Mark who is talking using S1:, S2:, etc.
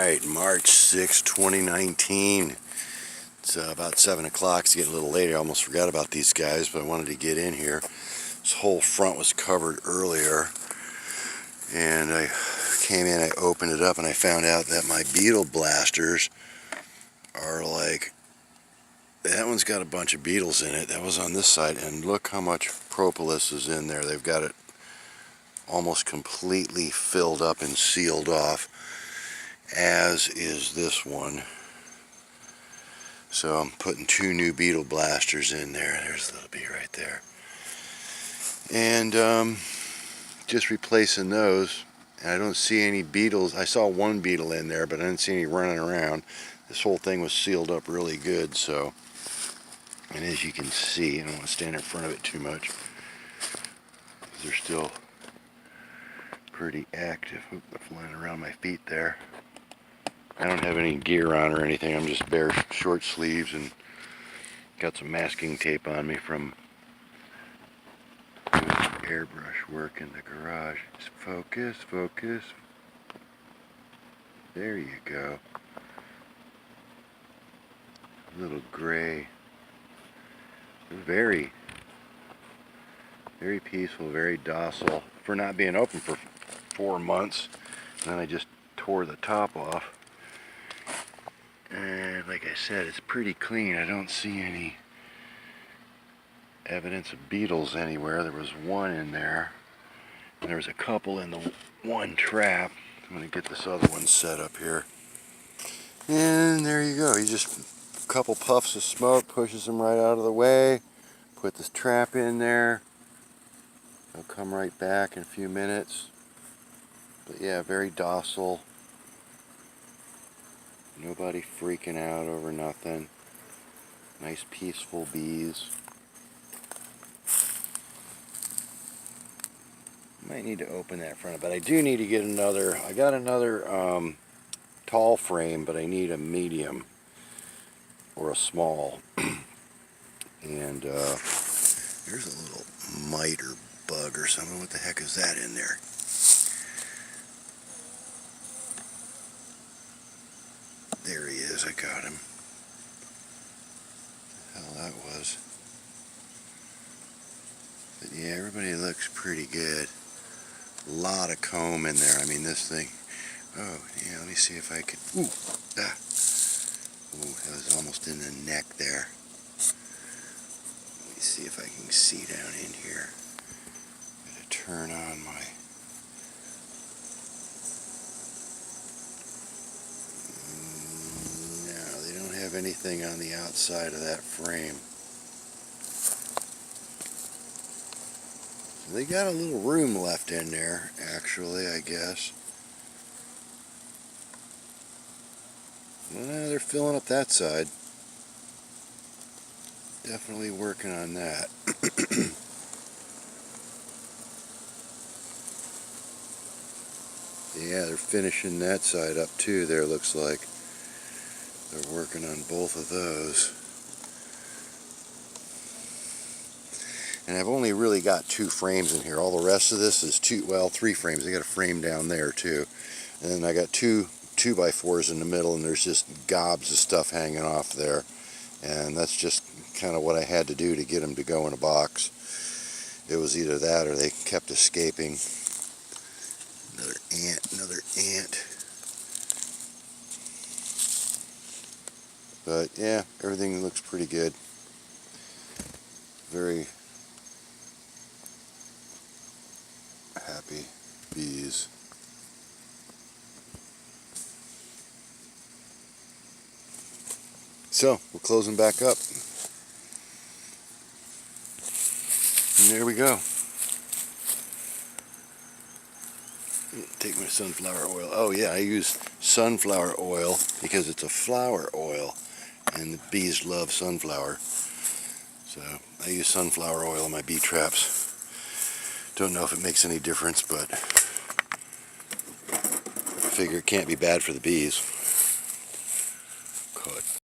S1: Alright, March 6, 2019. It's about 7 o'clock. It's getting a little late. I almost forgot about these guys, but I wanted to get in here. This whole front was covered earlier, and I came in, I opened it up, and I found out that my beetle blasters are like, that one's got a bunch of beetles in it. That was on this side, and look how much propolis is in there. They've got it almost completely filled up and sealed off, as is this one. So I'm putting 2 new beetle blasters in there. There's a little bee right there. And just replacing those. And I don't see any beetles. I saw one beetle in there, but I didn't see any running around. This whole thing was sealed up really good, so. And as you can see, I don't want to stand in front of it too much, they're still pretty active. Oop, they're flying around my feet there. I don't have any gear on or anything. I'm just bare short sleeves and got some masking tape on me from doing some airbrush work in the garage. Just focus, focus. There you go. A little gray. Very peaceful, very docile for not being open for 4 months. And then I just tore the top off. And like I said, it's pretty clean. I don't see any evidence of beetles anywhere. There was one in there. And there was a couple in the one trap. I'm going to get this other one set up here. And there you go. You just, a couple puffs of smoke pushes them right out of the way. Put this trap in there. They'll come right back in a few minutes. But yeah, very docile. Nobody freaking out over nothing. Nice peaceful bees. Might need to open that front, but I do need to get another. I got another tall frame, but I need a medium or a small. And there's a little mite or bug or something. What the heck is that in there? There he is. I got him. What the hell that was. But yeah, everybody looks pretty good. A lot of comb in there. I mean, this thing. Oh, yeah, let me see if I can. Ooh, ah. Ooh, that was almost in the neck there. Let me see if I can see down in here. I'm going to turn on my. No, they don't have anything on the outside of that frame. They got a little room left in there, actually, I guess. Well, they're filling up that side. Definitely working on that. Yeah, they're finishing that side up too there, looks like. They're working on both of those. And I've only really got 2 frames in here. All the rest of this is 3 frames. I got a frame down there too. And then I got 2 2x4s in the middle, and there's just gobs of stuff hanging off there. And that's just kind of what I had to do to get them to go in a box. It was either that or they kept escaping. Another ant, another ant. But yeah, everything looks pretty good. Very happy bees. So, we'll close them back up. And there we go. Take my sunflower oil. Oh yeah, I use sunflower oil because it's a flower oil. And the bees love sunflower. So, I use sunflower oil in my bee traps. Don't know if it makes any difference, but I figure it can't be bad for the bees. Cut.